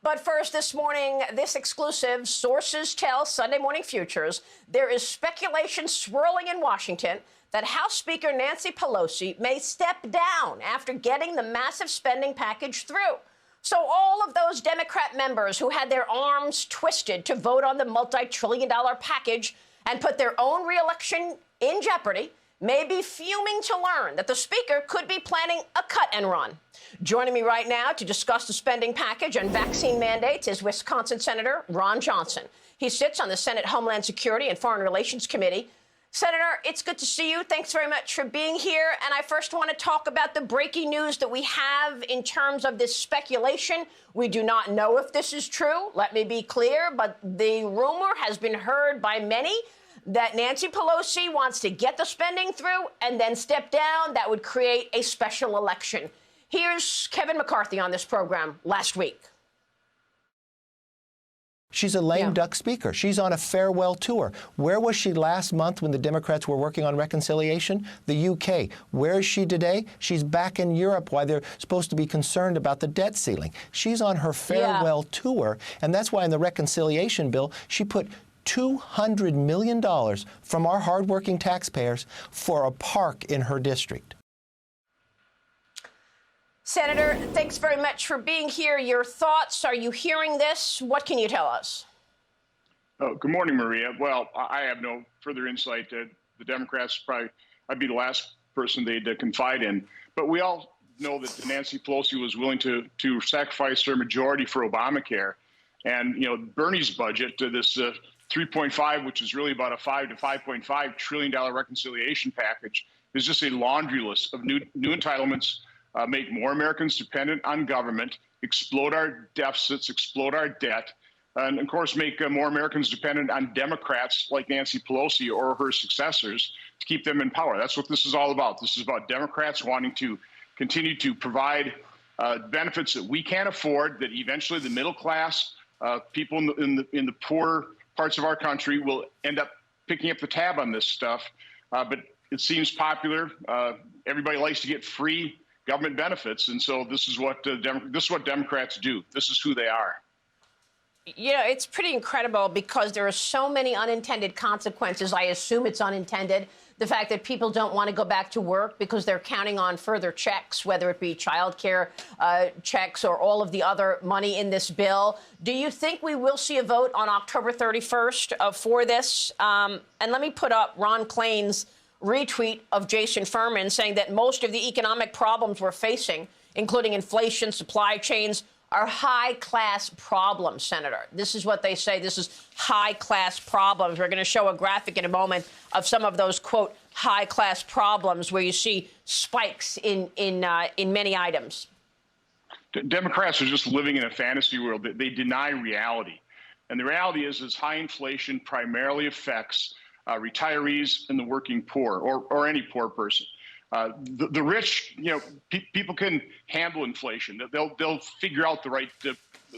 But first this morning, this exclusive, sources tell Sunday Morning Futures, there is speculation swirling in Washington that House Speaker Nancy Pelosi may step down after getting the massive spending package through. So all of those Democrat members who had their arms twisted to vote on the multi-trillion-dollar package and put their own reelection in jeopardy may be fuming to learn that the speaker could be planning a cut and run. Joining me right now to discuss the spending package and vaccine mandates is Wisconsin Senator Ron Johnson. He sits on the Senate Homeland Security and Foreign Relations Committee. Senator, it's good to see you. Thanks very much for being here. And I first want to talk about the breaking news that we have in terms of this speculation. We do not know if this is true. Let me be clear. But the rumor has been heard by many that Nancy Pelosi wants to get the spending through and then step down. That would create a special election. Here's Kevin McCarthy on this program last week. She's a lame duck speaker. She's on a farewell tour. Where was she last month when the Democrats were working on reconciliation? The UK. Where is she today? She's back in Europe while they're supposed to be concerned about the debt ceiling. She's on her farewell tour, and that's why in the reconciliation bill she put $200 million from our hardworking taxpayers for a park in her district. Senator, thanks very much for being here. Your thoughts, are you hearing this? What can you tell us? Oh, good morning, Maria. Well, I have no further insight. The Democrats I'd be the last person they'd confide in. But we all know that Nancy Pelosi was willing to sacrifice her majority for Obamacare. And, you know, Bernie's budget, this 3.5, which is really about a $5 to $5.5 trillion reconciliation package, is just a laundry list of new entitlements. Make more Americans dependent on government, explode our deficits, explode our debt, and, of course, make more Americans dependent on Democrats like Nancy Pelosi or her successors to keep them in power. That's what this is all about. This is about Democrats wanting to continue to provide benefits that we can't afford, that eventually the middle class, people in the poor parts of our country will end up picking up the tab on this stuff. But it seems popular. Everybody likes to get free government benefits, and so this is what Democrats do. This is who they are. You know, it's pretty incredible because there are so many unintended consequences. I assume it's unintended. The fact that people don't want to go back to work because they're counting on further checks, whether it be child care checks or all of the other money in this bill. Do you think we will see a vote on October 31st for this? And let me put up Ron Klain's retweet of Jason Furman saying that most of the economic problems we're facing, including inflation, supply chains, are high-class problems, Senator. This is what they say. This is high-class problems. We're going to show a graphic in a moment of some of those, quote, high-class problems where you see spikes in many items. Democrats are just living in a fantasy world. They deny reality. And the reality is high inflation primarily affects retirees and the working poor, or any poor person. The rich, you know, people can handle inflation. They'll figure out the right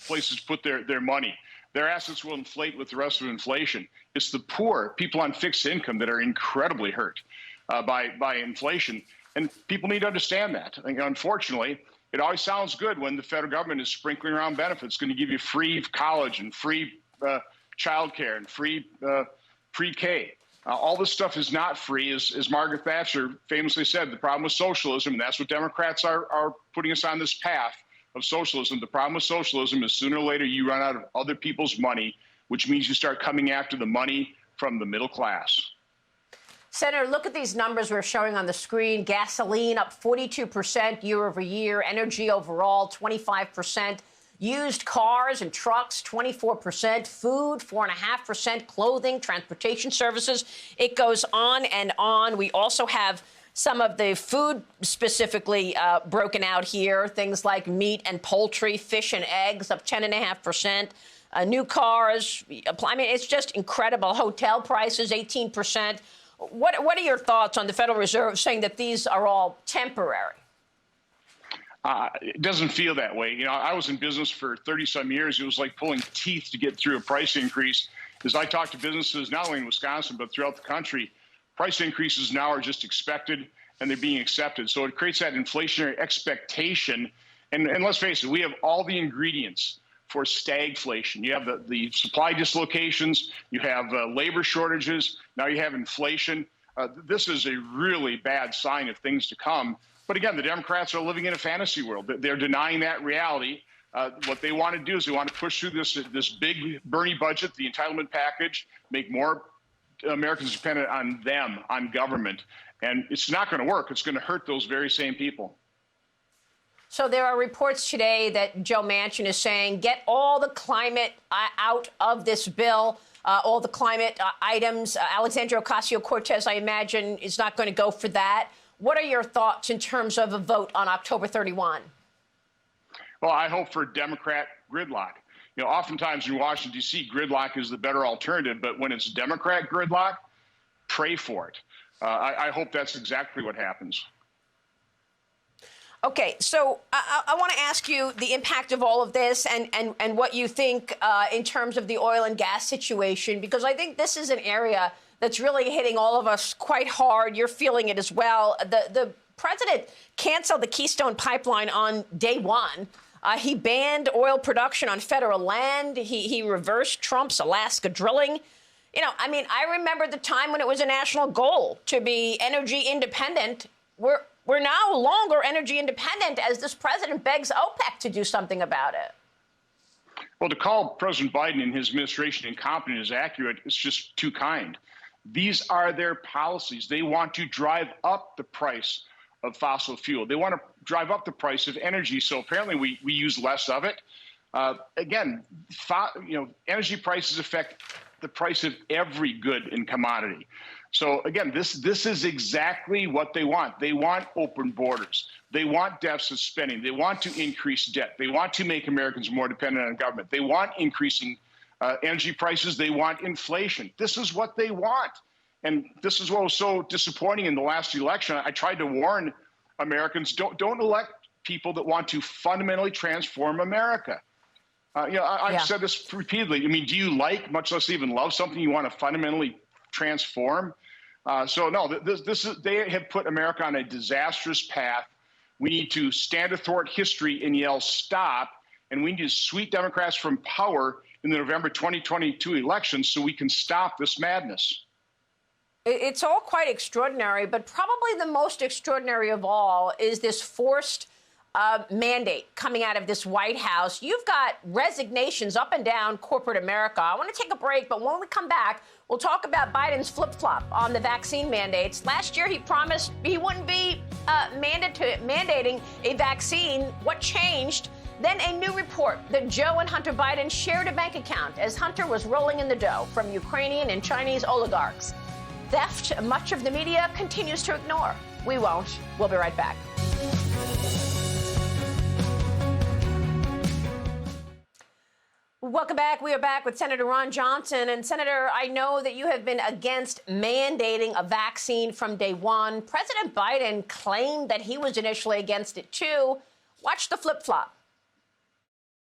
places to put their money. Their assets will inflate with the rest of inflation. It's the poor, people on fixed income, that are incredibly hurt by inflation. And people need to understand that. I think, unfortunately, it always sounds good when the federal government is sprinkling around benefits, going to give you free college and free child care and free pre-K. All this stuff is not free. As Margaret Thatcher famously said, the problem with socialism, and that's what Democrats are putting us on this path of socialism. The problem with socialism is sooner or later you run out of other people's money, which means you start coming after the money from the middle class. Senator, look at these numbers we're showing on the screen. Gasoline up 42% year over year. Energy overall, 25%. Used cars and trucks, 24%. Food, 4.5%. Clothing, transportation services. It goes on and on. We also have some of the food specifically broken out here. Things like meat and poultry, fish and eggs up 10.5%. New cars. I mean, it's just incredible. Hotel prices, 18%. What are your thoughts on the Federal Reserve saying that these are all temporary? It doesn't feel that way. You know, I was in business for 30-some years. It was like pulling teeth to get through a price increase. As I talk to businesses, not only in Wisconsin, but throughout the country, price increases now are just expected and they're being accepted. So it creates that inflationary expectation. And let's face it, we have all the ingredients for stagflation. You have the supply dislocations, you have labor shortages, now you have inflation. This is a really bad sign of things to come. But again, the Democrats are living in a fantasy world. They're denying that reality. What they want to do is they want to push through this big Bernie budget, the entitlement package, make more Americans dependent on them, on government. And it's not going to work. It's going to hurt those very same people. So there are reports today that Joe Manchin is saying, get all the climate out of this bill, all the climate items. Alexandria Ocasio-Cortez, I imagine, is not going to go for that. What are your thoughts in terms of a vote on October 31? Well, I hope for Democrat gridlock. You know, oftentimes in Washington, D.C., gridlock is the better alternative. But when it's Democrat gridlock, pray for it. I hope that's exactly what happens. Okay, so I want to ask you the impact of all of this and what you think in terms of the oil and gas situation, because I think this is an area that's really hitting all of us quite hard. You're feeling it as well. The president canceled the Keystone Pipeline on day one. He banned oil production on federal land. He reversed Trump's Alaska drilling. You know, I mean, I remember the time when it was a national goal to be energy independent. We're now longer energy independent as this president begs OPEC to do something about it. Well, to call President Biden and his administration incompetent is accurate. It's just too kind. These are their policies. They want to drive up the price of fossil fuel. They want to drive up the price of energy. So apparently we use less of it. Again, energy prices affect the price of every good and commodity. So again, this is exactly what they want. They want open borders. They want deficit spending. They want to increase debt. They want to make Americans more dependent on government. They want increasing energy prices. They want inflation. This is what they want. And this is what was so disappointing in the last election. I tried to warn Americans, don't elect people that want to fundamentally transform America. I've said this repeatedly. I mean, do you like, much less even love, something you want to fundamentally transform? They have put America on a disastrous path. We need to stand athwart history and yell stop, and we need to sweep Democrats from power in the November 2022 election so we can stop this madness. It's all quite extraordinary, but probably the most extraordinary of all is this forced mandate coming out of this White House. You've got resignations up and down corporate America. I want to take a break, but when we come back, we'll talk about Biden's flip-flop on the vaccine mandates. Last year, he promised he wouldn't be mandating a vaccine. What changed? Then a new report that Joe and Hunter Biden shared a bank account as Hunter was rolling in the dough from Ukrainian and Chinese oligarchs. Theft much of the media continues to ignore. We won't. We'll be right back. Welcome back. We are back with Senator Ron Johnson. And Senator, I know that you have been against mandating a vaccine from day one. President Biden claimed that he was initially against it, too. Watch the flip-flop.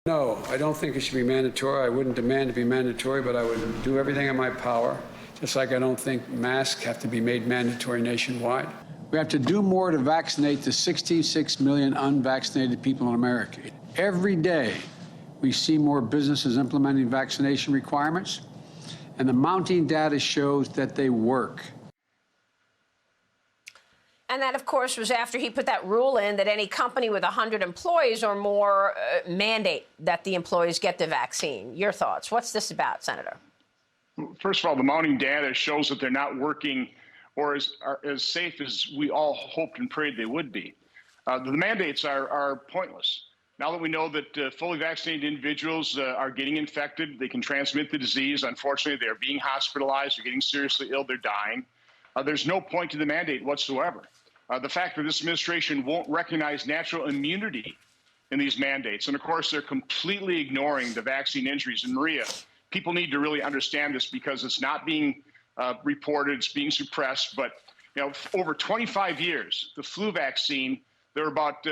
No, I don't think it should be mandatory. I wouldn't demand to be mandatory, but I would do everything in my power. Just like I don't think masks have to be made mandatory nationwide. We have to do more to vaccinate the 66 million unvaccinated people in America. Every day, we see more businesses implementing vaccination requirements, and the mounting data shows that they work. And that, of course, was after he put that rule in that any company with 100 employees or more mandate that the employees get the vaccine. Your thoughts? What's this about, Senator? First of all, the mounting data shows that they're not working or as safe as we all hoped and prayed they would be. The mandates are pointless. Now that we know that fully vaccinated individuals are getting infected, they can transmit the disease. Unfortunately, they're being hospitalized, they're getting seriously ill, they're dying. There's no point to the mandate whatsoever. The fact that this administration won't recognize natural immunity in these mandates. And of course, they're completely ignoring the vaccine injuries. And Maria, people need to really understand this because it's not being reported, it's being suppressed. But over 25 years, the flu vaccine, there were about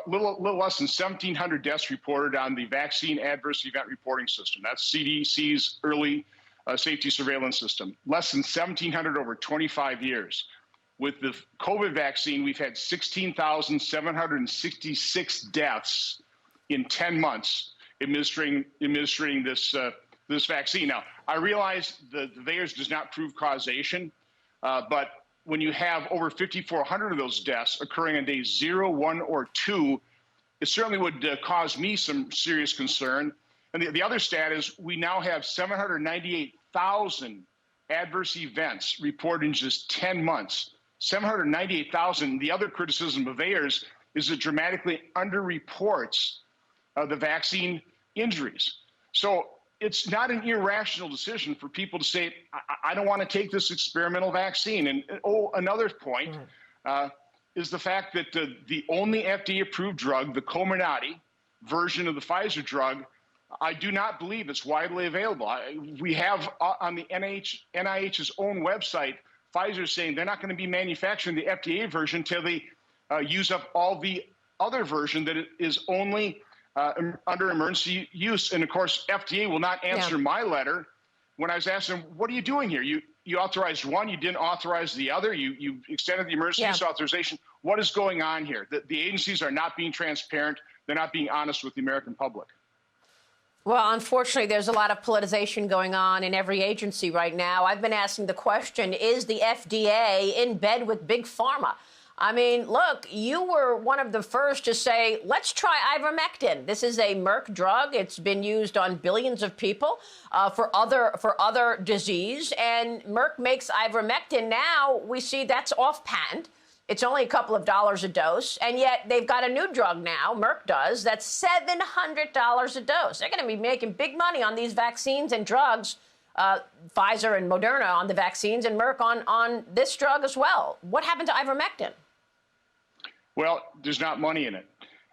little less than 1,700 deaths reported on the vaccine adverse event reporting system. That's CDC's early safety surveillance system. Less than 1,700 over 25 years. With the COVID vaccine, we've had 16,766 deaths in 10 months. administering this vaccine. Now, I realize the VAERS does not prove causation, but when you have over 5,400 of those deaths occurring on days 0, 1, or 2, it certainly would cause me some serious concern. And the other stat is we now have 798,000 adverse events reported in just 10 months. 798,000. The other criticism of VAERS is it dramatically underreports the vaccine injuries. So it's not an irrational decision for people to say, I don't want to take this experimental vaccine. And another point is the fact that the only FDA-approved drug, the Comirnaty version of the Pfizer drug, I do not believe it's widely available. We have on the NIH's own website, Pfizer saying they're not going to be manufacturing the FDA version until they use up all the other version that is only under emergency use. And of course, FDA will not answer my letter when I was asking them, what are you doing here? You authorized one, you didn't authorize the other, you extended the emergency use authorization. What is going on here? The agencies are not being transparent. They're not being honest with the American public. Well, unfortunately, there's a lot of politicization going on in every agency right now. I've been asking the question, is the FDA in bed with Big Pharma? I mean, look, you were one of the first to say, let's try ivermectin. This is a Merck drug. It's been used on billions of people for other disease. And Merck makes ivermectin. Now we see that's off patent. It's only a couple of dollars a dose. And yet they've got a new drug now, Merck does, that's $700 a dose. They're going to be making big money on these vaccines and drugs, Pfizer and Moderna on the vaccines and Merck on this drug as well. What happened to ivermectin? Well, there's not money in it.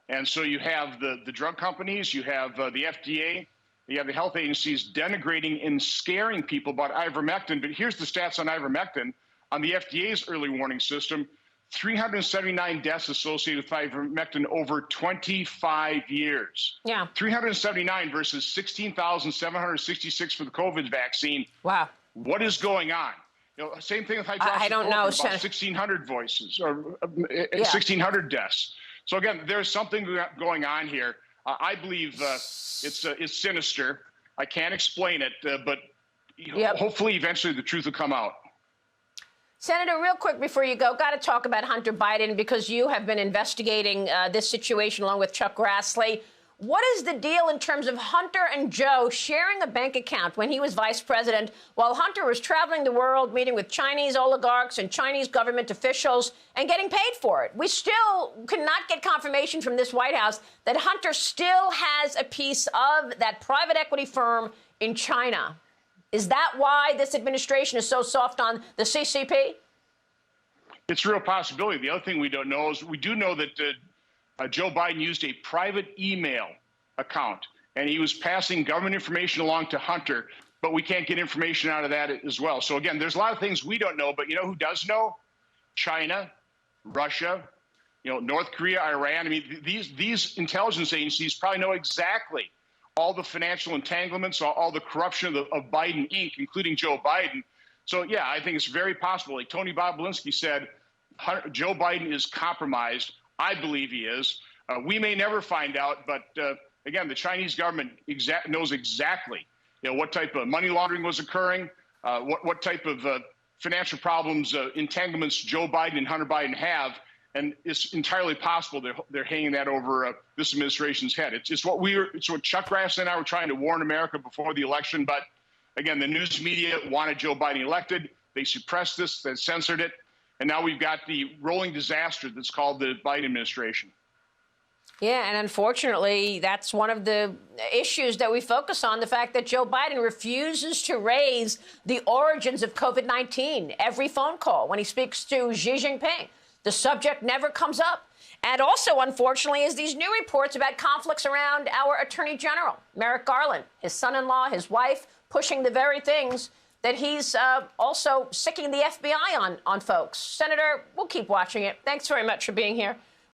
And so you have the drug companies, you have the FDA, you have the health agencies denigrating and scaring people about ivermectin. But here's the stats on ivermectin. On the FDA's early warning system, 379 deaths associated with ivermectin over 25 years. Yeah. 379 versus 16,766 for the COVID vaccine. Wow. What is going on? You know, same thing with hydroxychloroquine. I don't know. About 1,600 voices or 1,600 deaths. So again, there's something going on here. I believe it's sinister. I can't explain it, but hopefully, eventually, the truth will come out. Senator, real quick before you go, got to talk about Hunter Biden because you have been investigating this situation along with Chuck Grassley. What is the deal in terms of Hunter and Joe sharing a bank account when he was vice president while Hunter was traveling the world, meeting with Chinese oligarchs and Chinese government officials and getting paid for it? We still cannot get confirmation from this White House that Hunter still has a piece of that private equity firm in China. Is that why this administration is so soft on the CCP? It's a real possibility. The other thing we don't know is we do know that Joe Biden used a private email account, and he was passing government information along to Hunter, but we can't get information out of that as well. So again, there's a lot of things we don't know, but you know who does know? China, Russia, North Korea, Iran. I mean, these intelligence agencies probably know exactly all the financial entanglements, all the corruption of Biden Inc., including Joe Biden. So, yeah, I think it's very possible. Like Tony Bobulinski said, Joe Biden is compromised. I believe he is. We may never find out, but again, the Chinese government knows exactly what type of money laundering was occurring, what type of financial problems, entanglements Joe Biden and Hunter Biden have. And it's entirely possible they're hanging that over this administration's head. It's what Chuck Grassley and I were trying to warn America before the election. But again, the news media wanted Joe Biden elected. They suppressed this, they censored it. And now we've got the rolling disaster that's called the Biden administration. Yeah, and unfortunately, that's one of the issues that we focus on, the fact that Joe Biden refuses to raise the origins of COVID-19. Every phone call when he speaks to Xi Jinping, the subject never comes up. And also, unfortunately, is these new reports about conflicts around our Attorney General, Merrick Garland, his son-in-law, his wife, pushing the very things that he's also sicking the FBI on folks. Senator, we'll keep watching it. Thanks very much for being here.